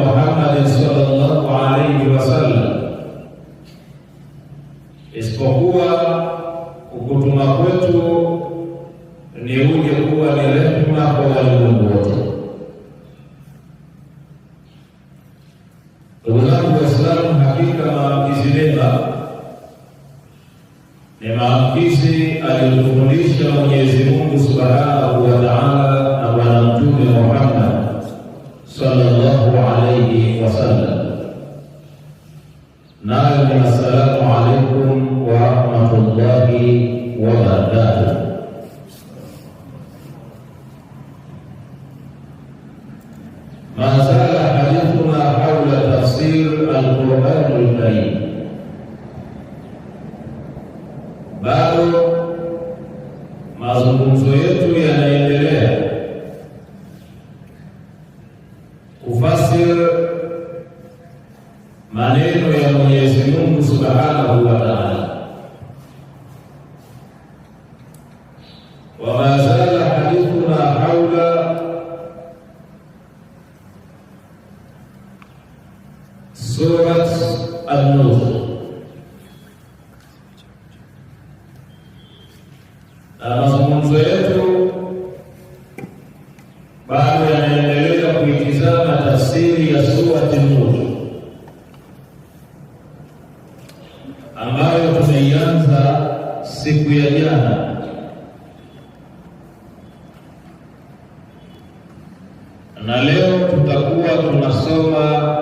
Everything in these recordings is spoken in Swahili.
Muhammad sallallahu alayhi wasallam, isipokuwa ukutuma kwetu ni uje kuwa ni rehema kwa walimwengu wote. Ndugu zangu Waislamu, hakika maamkizi mema ni maamkizi aliyotufundisha Mwenyezi Mungu subhanahu wa ta'ala na Bwana Mtume Muhammad sallallahu alayhi wasallam. Nayo ni assalamu alaykum wa rahmatullahi wa barakatuh. ما زال حديثنا حول تفسير القرآن الكريم. bado mazungumzo yetu yanaendelea kufasiri maneno ya Mwenyezi Mungu Subhanahu wa Ta'ala. wa ma zala hadithuna haula surat An-Nur. Na mazungumzo yetu bado yanaendelea kuitizama tafsiri ya surati An-Nur ambayo tumeianza siku ya jana, na leo tutakuwa tunasoma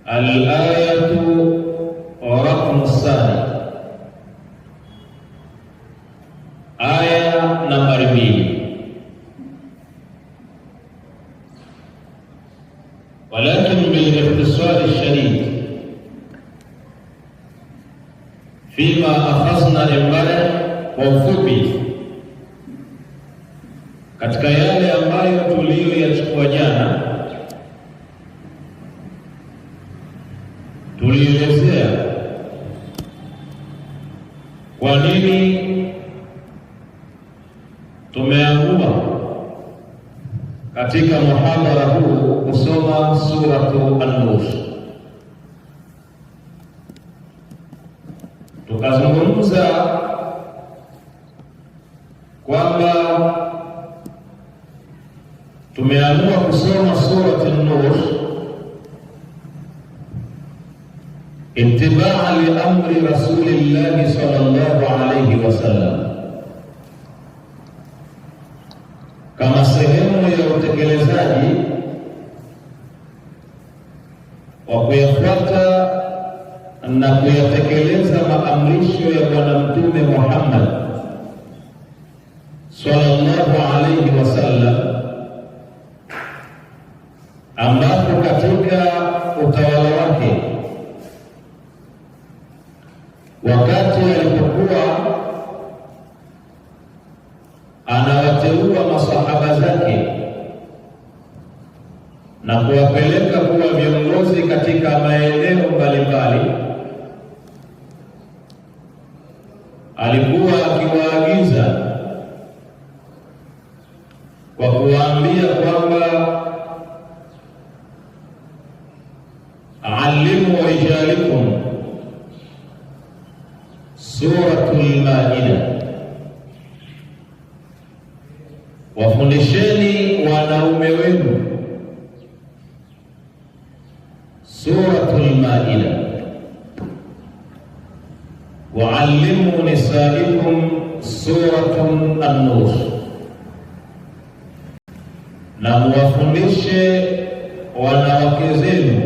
al-ayatu raqmu sani, aya nambari 2. walakin bil-ikhtisar ash-shadid fima akhadna al-imara, kwa ufupi katika yale ambayo tuliyoyachukua jana, tulielezea kwa nini tumeamua katika muhadhara huu kusoma suratu An-Nur. Tukazungumza kwamba tumeamua kusoma suratu An-Nur itibaa li amri rasulillahi sallallahu alayhi wasallam, kama sehemu ya utekelezaji wa kuyafuata na kuyatekeleza maamrisho ya Bwana Mtume Muhammad sallallahu alayhi wasallam, ambapo katika utawala wake wakati alipokuwa anawateua masahaba zake na kuwapeleka kuwa viongozi katika maeneo mbalimbali, alikuwa akiwaagiza kwa kuwaambia kwamba alimu rijalikum suratul Maida, wafundisheni wanaume wenu suratul Maida, wa'allimu nisaikum suratun An-Nur, na muwafundishe wanawake zenu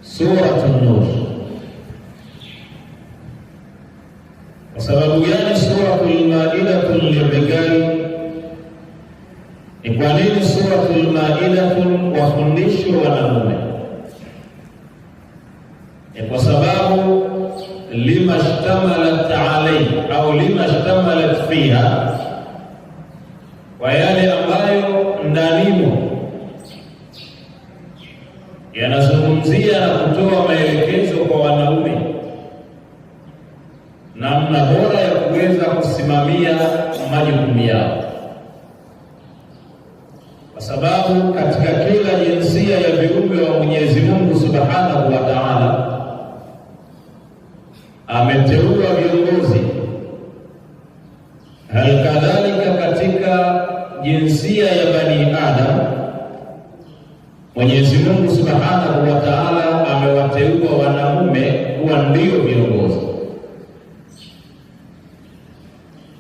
suratun Nur. Kwa sababu gani suratul Maida lirrijali? Ni kwa nini suratul Maida wafundishwe wanaume? Ni kwa sababu lima shtamalat alayhi au lima shtamalat fiha, kwa yale ambayo ndanimo yanazungumzia na kutoa maelekezo kwa wanaume namna bora ya kuweza kusimamia majukumu yao. kwa sababu katika kila jinsia ya viumbe wa Mwenyezi Mungu Subhanahu wa Ta'ala ameteua viongozi. Halikadhalika katika jinsia ya Bani Adam Mwenyezi Mungu Subhanahu wa Ta'ala amewateua wanaume kuwa ndio viongozi.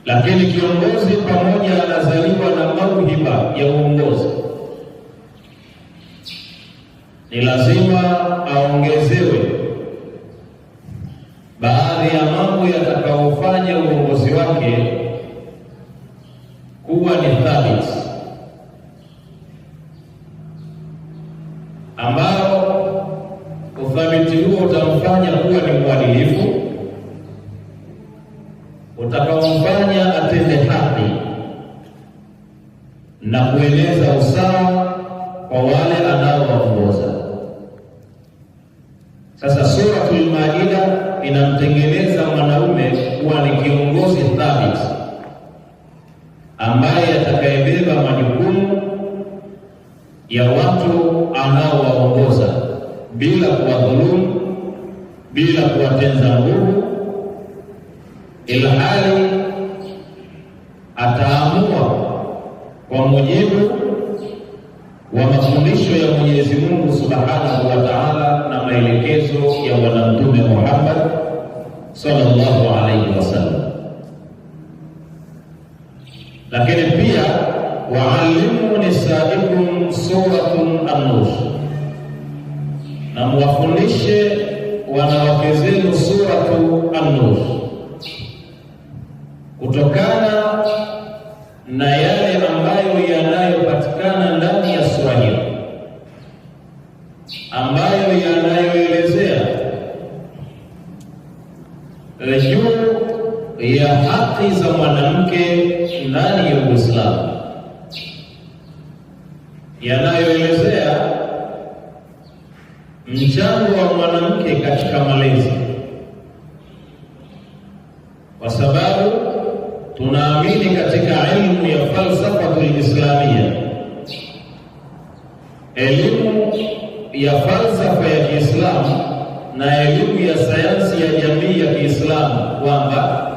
Lakini kiongozi pamoja anazaliwa na mauhiba ya uongozi, ni lazima aongezewe baadhi ya mambo yatakayofanya uongozi wake kuwa ni thabiti, ambao uthabiti huo utamfanya kuwa ni mwadilifu, utakaomfanya atende haki na kueneza usawa kwa wale anaowaongoza. Sasa Suratul Maida inamtengeneza mwanaume kuwa ni kiongozi thabiti ambaye atakayebeba majukumu ya watu anaowaongoza bila kuwadhulumu, bila kuwatenza nguvu, ilhali ataamua kwa mujibu wa mafundisho ya Mwenyezi Mungu Subhanahu wa Ta'ala na maelekezo ya Bwana Mtume Muhammad sallallahu alaihi wasallam. Lakini pia wa'allimu nisaikum suratun an-nur, na muwafundishe wanawake zenu suratu an-nur, kutokana na yale ambayo yanayopatikana ndani ya sura hiyo, ambayo yanayoelezea juu ya haki za mwanamke ndani ya Uislamu, yanayoelezea mchango wa mwanamke katika malezi, kwa sababu tunaamini katika elimu ya falsafatul islamia, elimu ya falsafa ya Kiislamu na elimu ya sayansi ya jamii ya Kiislamu, kwamba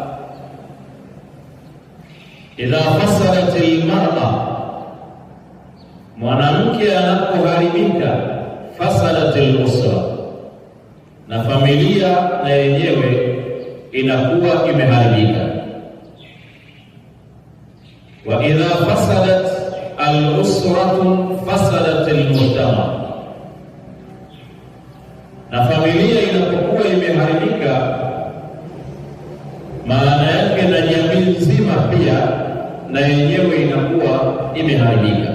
idha fasadat almar'a, mwanamke anapoharibika, fasadat alusra, na familia na yenyewe inakuwa imeharibika. Wa idha fasadat al-usratu fasadat al-mujtama, na familia inapokuwa imeharibika, maana yake na jamii nzima pia na yenyewe inakuwa imeharibika.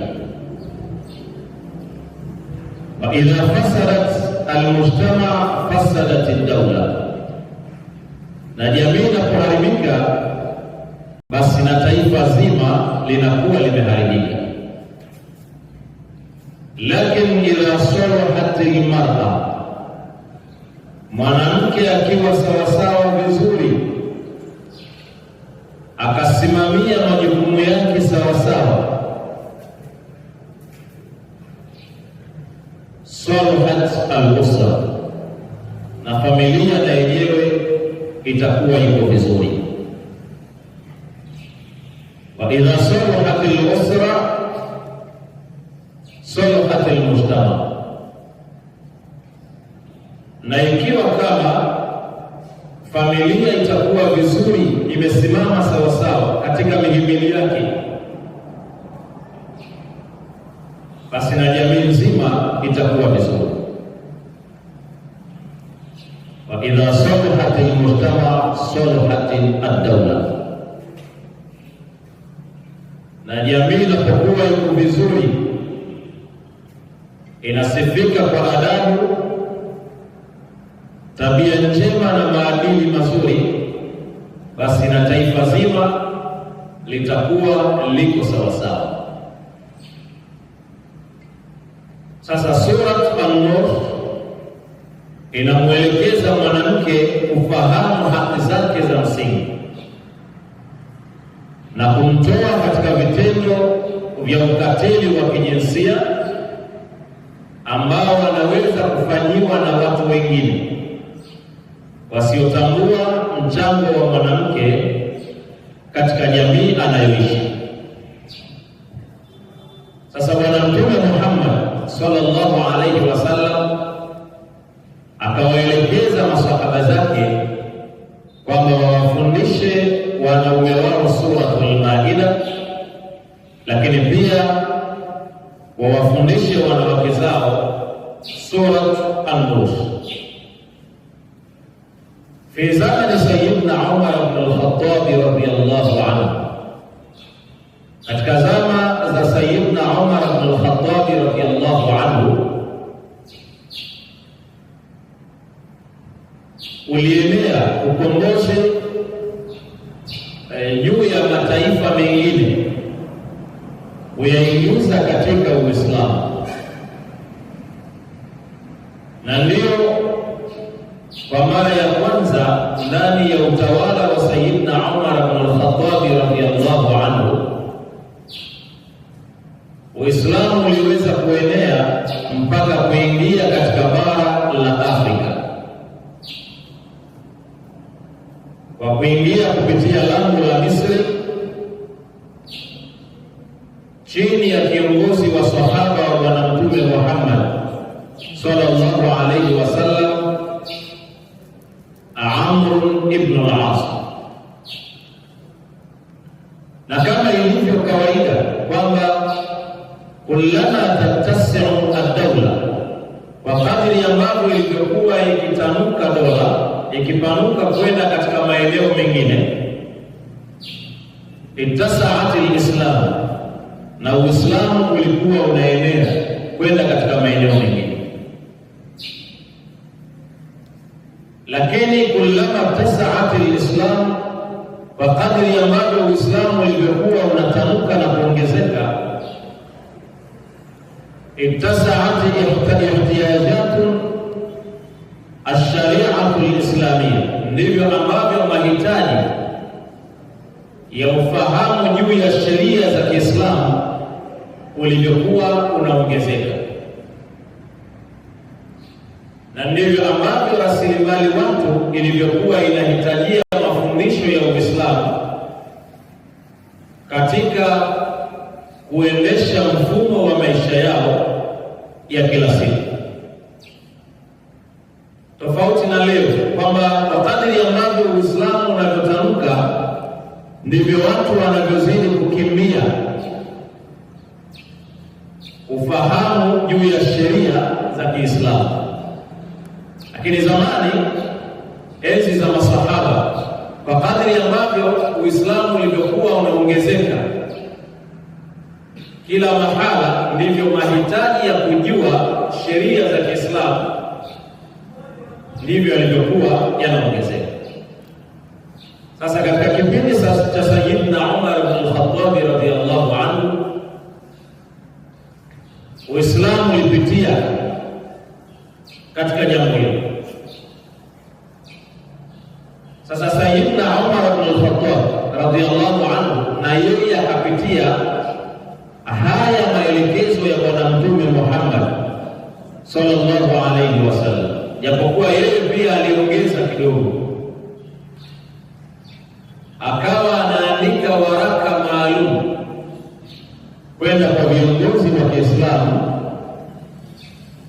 Wa idha fasadat al-mujtama fasadat ad-dawla, na jamii inapoharibika basi na taifa zima linakuwa limeharibika. Lakini idha salahat al-mar'a, mwanamke akiwa sawasawa vizuri, akasimamia majukumu yake sawasawa, salahat al-usra, na familia na yenyewe itakuwa iko vizuri. Wa idha salahat al-usra salahat al-mujtama, na ikiwa kama familia itakuwa vizuri, imesimama sawasawa katika mihimili yake, basi na jamii nzima itakuwa vizuri. Wa idha salahat al-mujtama salahat ad-dawla, na jamii inapokuwa iko vizuri, inasifika kwa adabu, tabia njema na maadili mazuri, basi na taifa zima litakuwa liko sawasawa. Sasa Surat An-Nur inamwelekeza mwanamke kufahamu haki zake za msingi na kumtoa katika vitendo vya ukatili wa kijinsia ambao wanaweza kufanyiwa na watu wengine wasiotambua mchango wa mwanamke katika jamii anayoishi. Sasa Bwana Mtume Muhammad sallallahu alaihi wasallam akawaelekeza masahaba zake kwamba wawafundishe wanaume wao Suratul Maida, lakini pia wawafundishe wanawake zao Surat An-Nur. Fi zamani Sayyidina Umar ibn al-Khattab radiyallahu anhu, katika zama za Sayyidina Umar ibn al-Khattab radiyallahu anhu, ulienea ukombozi juu ya mataifa mengine kuyaingiza katika Uislamu, na ndio kwa mara ya kwanza ndani ya utawala wa Sayyidina Umar ibn al-Khattab radiyallahu anhu Uislamu uliweza kuenea mpaka kuingia katika bara la Afrika kwa kuingia kupitia lango la Misri chini ya kiongozi wa sahaba wa Bwana Mtume Muhammad sallallahu alaihi wasallam, Amr ibn al-As. Na kama ilivyo kawaida kwamba kullama tattasi'u ad-dawla, kwa kadri ambavyo ilivyokuwa ikitanuka dola, ikipanuka kwenda katika maeneo mengine, ittasa'at al-Islam, na Uislamu ulikuwa unaenea kwenda katika maeneo mengine. Lakini kullama tasa'at al-Islam, kwa kadri ambavyo Uislamu ulivyokuwa unatanuka na kuongezeka, ittasa'at ihtiyajatu ash-shari'atu al-islamiyya, ndivyo ambavyo mahitaji ya ufahamu juu ya sheria za Kiislamu ulivyokuwa unaongezeka, na ndivyo ambavyo rasilimali watu ilivyokuwa inahitajia mafundisho ya Uislamu katika kuendesha mfumo wa maisha yao ya kila siku. Tofauti na leo kwamba kwa kadri ambavyo Uislamu unavyotanuka ndivyo watu wanavyozidi kukimbia ufahamu juu ya sheria za Kiislamu. Lakini zamani, enzi za masahaba, kwa kadri ambavyo Uislamu ulivyokuwa unaongezeka kila mahala, ndivyo mahitaji ya kujua sheria za Kiislamu ndivyo yalivyokuwa yanaongezeka. Sasa katika kipindi cha Sayyidina Umar ibn al-Khattab radhiyallahu anhu, Uislamu ulipitia katika jambo hilo. Sasa Sayyidina Umar ibn al-Khattab radhiyallahu anhu na yeye akapitia haya maelekezo ya Bwana Mtume Muhammad sallallahu alaihi wasallam, japokuwa yeye pia aliongeza kidogo, akawa anaandika waraka maalum kwenda kwa viongozi wa Kiislamu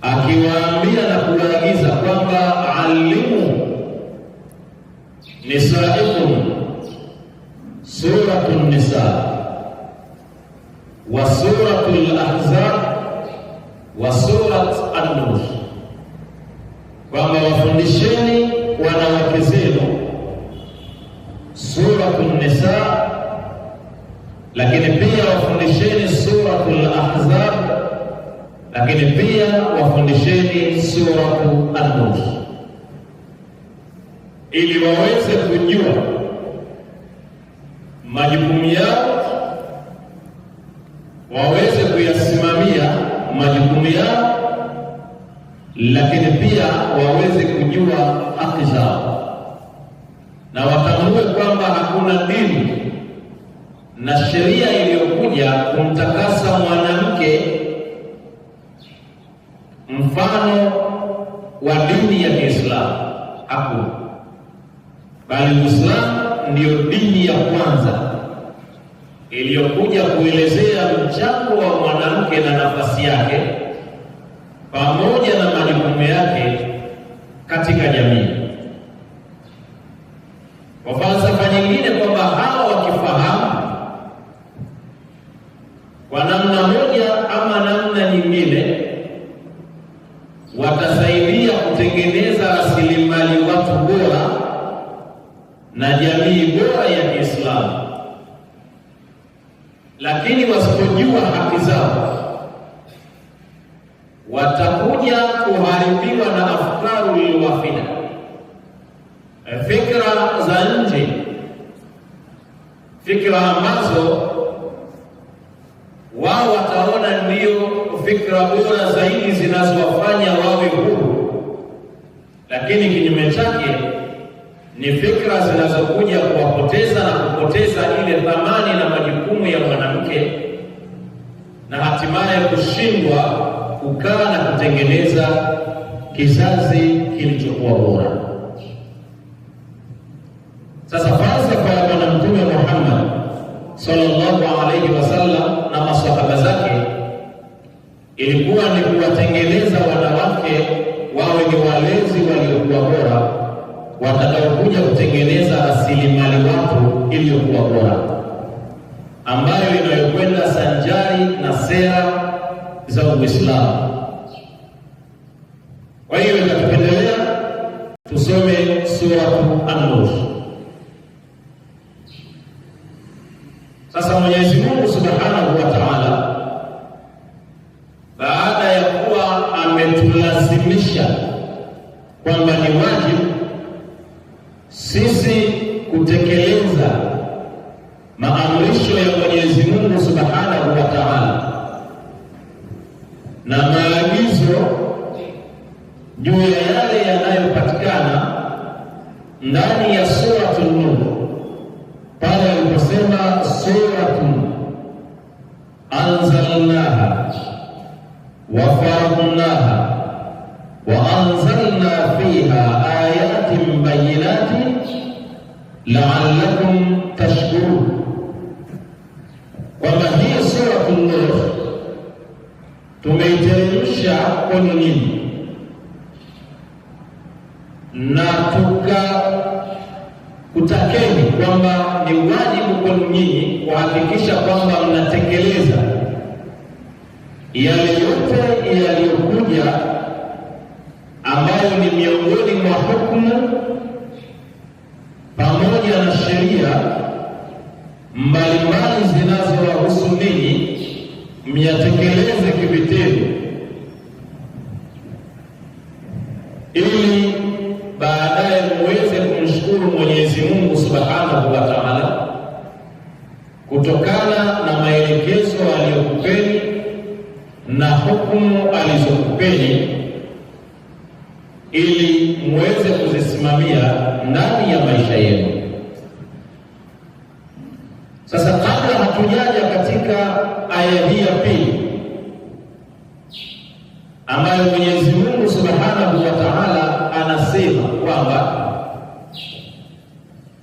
akiwaambia na kuwaagiza kwamba alimu nisaikum suratun nisa wa suratul ahzab wa surat an-nur, kwamba wafundisheni wanawake zenu Suratun Nisa, lakini pia wafundisheni Suratul Ahzab, lakini pia wafundisheni Suratu An-Nur, ili waweze kujua majukumu yao, waweze kuyasimamia majukumu yao, lakini pia waweze kujua haki zao, na watambue kwamba hakuna dini na sheria iliyokuja kumtakasa mwanamke mfano wa dini ya Kiislamu hakuna, bali Uislamu ndiyo dini ya kwanza iliyokuja kuelezea mchango wa mwanamke na nafasi yake pamoja na majukumu yake katika jamii. Kwa falsafa nyingine kwamba hawa wakifahamu kwa namna moja ama namna nyingine watasaidia kutengeneza rasilimali watu bora na jamii bora ya Kiislamu, lakini wasipojua haki zao watakuja kuharibiwa na afkaru lilwafida, fikra za nje, fikra ambazo wao wataona ndio fikra bora zaidi zinazowafanya wawe huru, lakini kinyume chake ni fikra zinazokuja kuwapoteza na kupoteza ile thamani na majukumu ya mwanamke, na hatimaye kushindwa kukaa na kutengeneza kizazi kilichokuwa bora. Sasa falsafa ya Bwana Mtume Muhammad sallallahu alaihi wasallam na maswahaba zake ilikuwa ni kuwatengeneza wanawake wawe ni walezi waliokuwa bora, watakaokuja kutengeneza rasilimali watu iliyokuwa bora, ambayo inayokwenda sanjari na sera za Uislamu. Kwa hiyo tutapendelea tusome Suratu An-Nur. Sasa Mwenyezi Mungu Subhanahu wa Ta'ala, baada ya kuwa ametulazimisha kwamba ni wajibu sisi kutekeleza maamrisho ya Mwenyezi Mungu Subhanahu wa Ta'ala na maagizo juu ya yale yanayopatikana ndani ya Suratu Nur, pale aliposema suratun anzalnaha wa faradnaha wa anzalna fiha ayatin bayyinatin la'allakum tashkurun, kwamba hii Suratu Nur tumeiteremsha kwenu nyinyi na kutakeni kwamba ni wajibu kwenu nyinyi kuhakikisha kwamba mnatekeleza yale yote yaliyokuja ambayo ni miongoni mwa hukumu pamoja na sheria mbalimbali zinazowahusu ninyi, myatekeleze kivitendo, ili baadaye muweze kumshukuru Mwenyezi Mungu Subhanahu wa Ta'ala kutokana na maelekezo aliyokupeni na hukumu alizokupeni, ili muweze kuzisimamia ndani ya maisha yenu. Sasa kabla hatujaja katika aya hii ya pili ambayo Mwenyezi Mungu Subhanahu wa Ta'ala anasema kwamba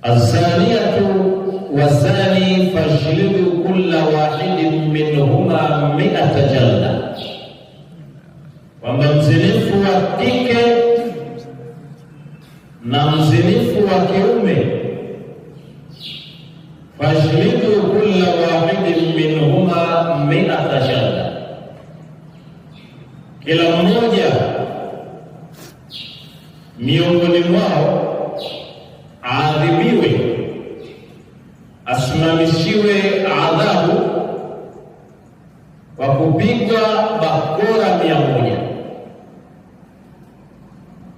az-zaniyatu waz-zani fajlidu kulla wahidin minhuma 100 jalda, kwamba mzinifu wa kike na mzinifu wa kiume, fajlidu kulla wahidin minhuma 100 jalda, kila mmoja miongoni mwao aadhibiwe, asimamishiwe adhabu kwa kupigwa bakora 100.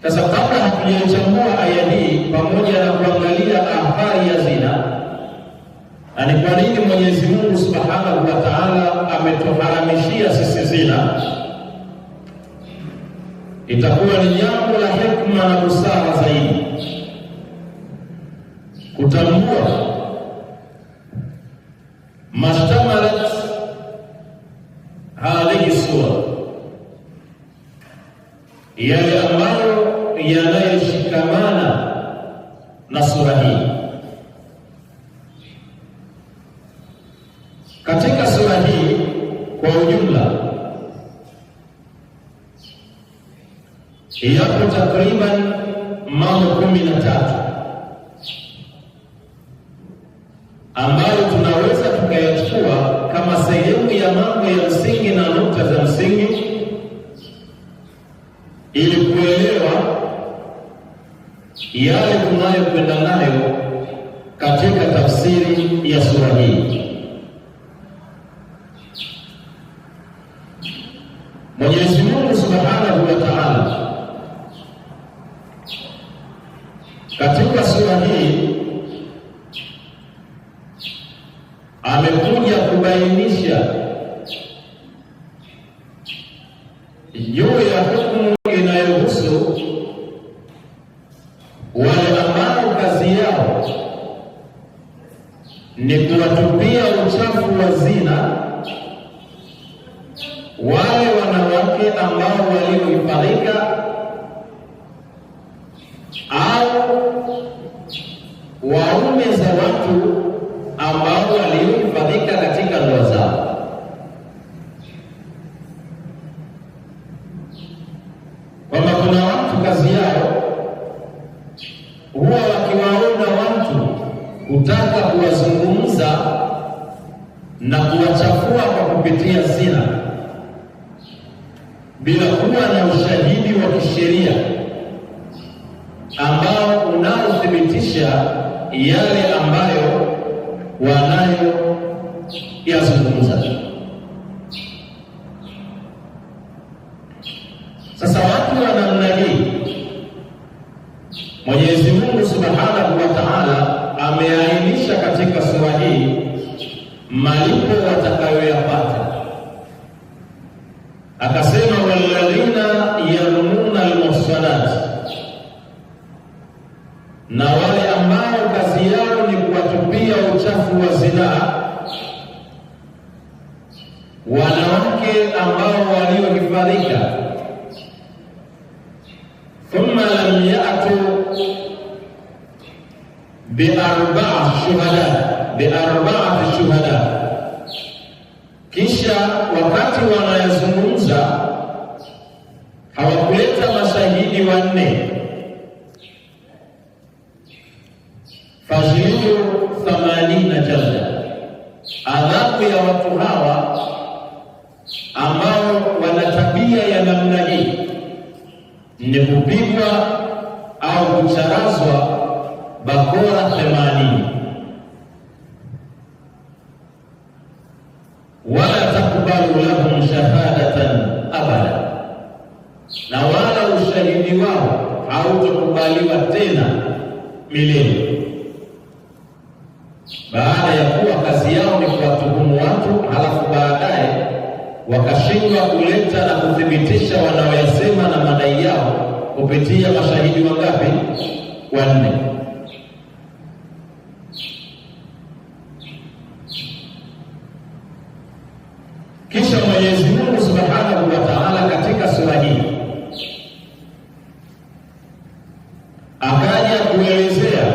Sasa kabla hatujaichambua aya hii pamoja na kuangalia athari ya zina na ni kwa nini Mwenyezi Mungu Subhanahu wa Ta'ala ametuharamishia sisi zina, itakuwa ni jambo la hekima na busara zaidi kutambua yale ambayo yanayoshikamana na sura hii. Katika sura hii kwa ujumla yapo takriban mambo 13 ambayo tunaweza tukayachukua kama sehemu ya mambo ya msingi na nukta za msingi ili kuelewa yale tunayokwenda nayo katika tafsiri ya sura hii. Mwenyezi Mungu Subhanahu wa Ta'ala katika sura hii amekuja kubainisha juu ya hukumu inayohusu wale ambao kazi yao ni kuwatupia uchafu wa zina wale wanawake ambao waliohifadhika au waume za watu ambao waliohifadhika katika ndoa zao. Kwamba kuna watu kazi yao huwa wakiwaona watu hutaka kuwazungumza na kuwachafua kwa kupitia zina bila kuwa na ushahidi wa kisheria ambao unaothibitisha yale ambayo wanayo yazungumza. Sasa watu wa namna hii Mwenyezi Mungu Subhanahu wa Ta'ala ameainisha katika sura hii malipo watakayoyapata. Akasema walladhina yarmuna almuhsanat, na wale ambao kazi yao ni kuwatupia uchafu wa zinaa wanawake ambao waliohifadhika, thumma lam ya'tu biarba'ati shuhada, kisha wakati wanayazungumza hawakuleta mashahidi wanne, fajlidu 80 jalda, adhabu ya watu hawa ambao wana tabia ya namna hii ni kupigwa au kucharazwa bakora 80, wala takbalu lahum shahadatan abada, na wala ushahidi wao hautakubaliwa tena milele, baada ya kuwa kazi yao ni kuwatuhumu watu, halafu baadaye wakashindwa kuleta na kuthibitisha wanaoyasema na madai yao kupitia mashahidi wangapi? Wanne. Kisha Mwenyezi Mungu Subhanahu wa Ta'ala katika sura hii akaja kuelezea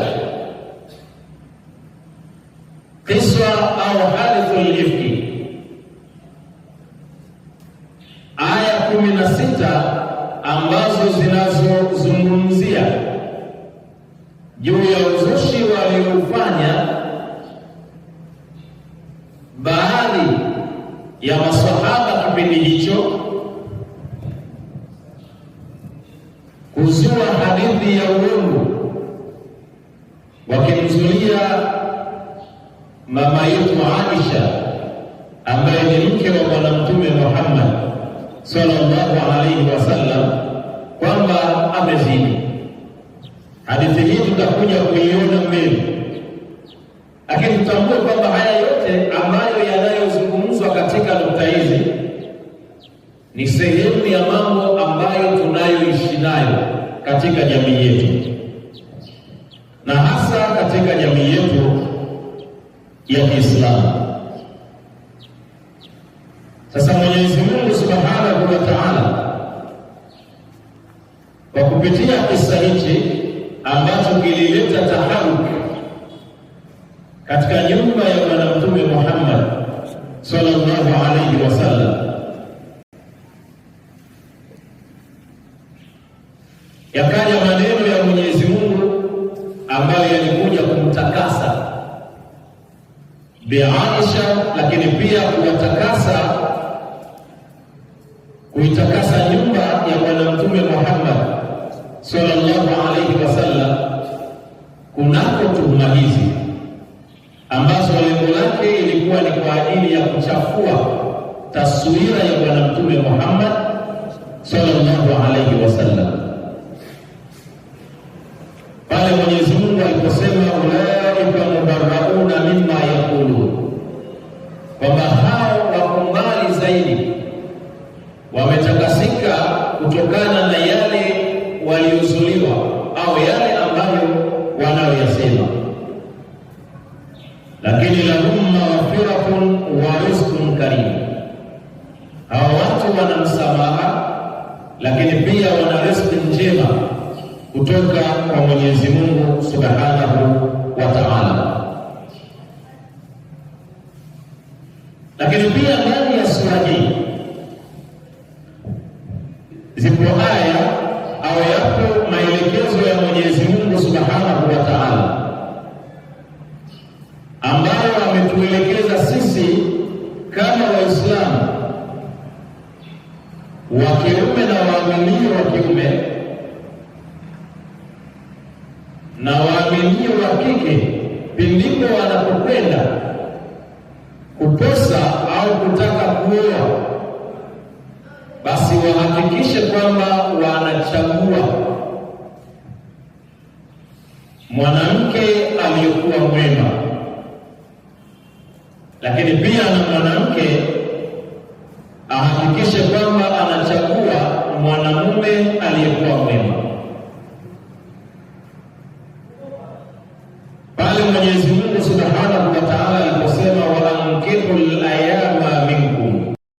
kiswa au hadithul ifki, aya 16 ambazo zinazozungumzia juu ya uzushi waliofanya baadhi ya maswahaba kipindi hicho, kuzua hadithi ya uongo wakimzulia mama yetu Aisha ambaye ni mke wa Bwana Mtume Muhammad sallallahu alaihi wasallam kwamba amezini. Hadithi hii tutakuja kuiona mbele, lakini tutambue kwamba haya yote ambayo yanayozungumzwa katika nukta hizi ni sehemu ya mambo ambayo tunayoishi nayo katika jamii yetu, na hasa katika jamii yetu ya Kiislamu. Sasa Mwenyezi Mungu Subhanahu wa Ta'ala kwa kupitia kisa hichi ambacho kilileta taharuki katika nyumba ya Bwana Mtume Muhammad sallallahu alaihi wasallam, yakaja maneno ya Mwenyezi Mungu ambayo yalikuja kumtakasa Bi Aisha, lakini pia kuitakasa nyumba ya Bwana Mtume Muhammad sallallahu alaihi wasallam kunako tuhuma hizi ambazo lengo lake ilikuwa ni kwa ajili ya kuchafua taswira ya Bwana Mtume Muhammad sallallahu alaihi wasallam. Pale Mwenyezi Mungu aliposema ulaika mubarrauna mimma yaqulun, kwamba hao wako mbali zaidi, wametakasika kutokana na yale waliozuliwa au yale ambayo wanayoyasema, lakini lahum maghfiratun wa rizqun karim. Hao watu wana msamaha, lakini pia wana riziki njema kutoka kwa Mwenyezi Mungu Subhanahu wa Ta'ala. Lakini pia ndani ya sura hii zipo aya au yapo maelekezo ya Mwenyezi Mungu Subhanahu wa Ta'ala ambayo ametuelekeza sisi kama Waislamu wa kiume na waaminio wa kiume na waaminio wa kike, pindipo wanapokwenda kuposa au kutaka kuoa, basi wahakikishe kwamba wanachagua mwanamke aliyekuwa mwema, lakini pia na mwanamke ahakikishe kwamba anachagua mwanamume aliyekuwa mwema. Pale Mwenyezi Mungu Subhanahu wa Ta'ala aliposema wa ankihul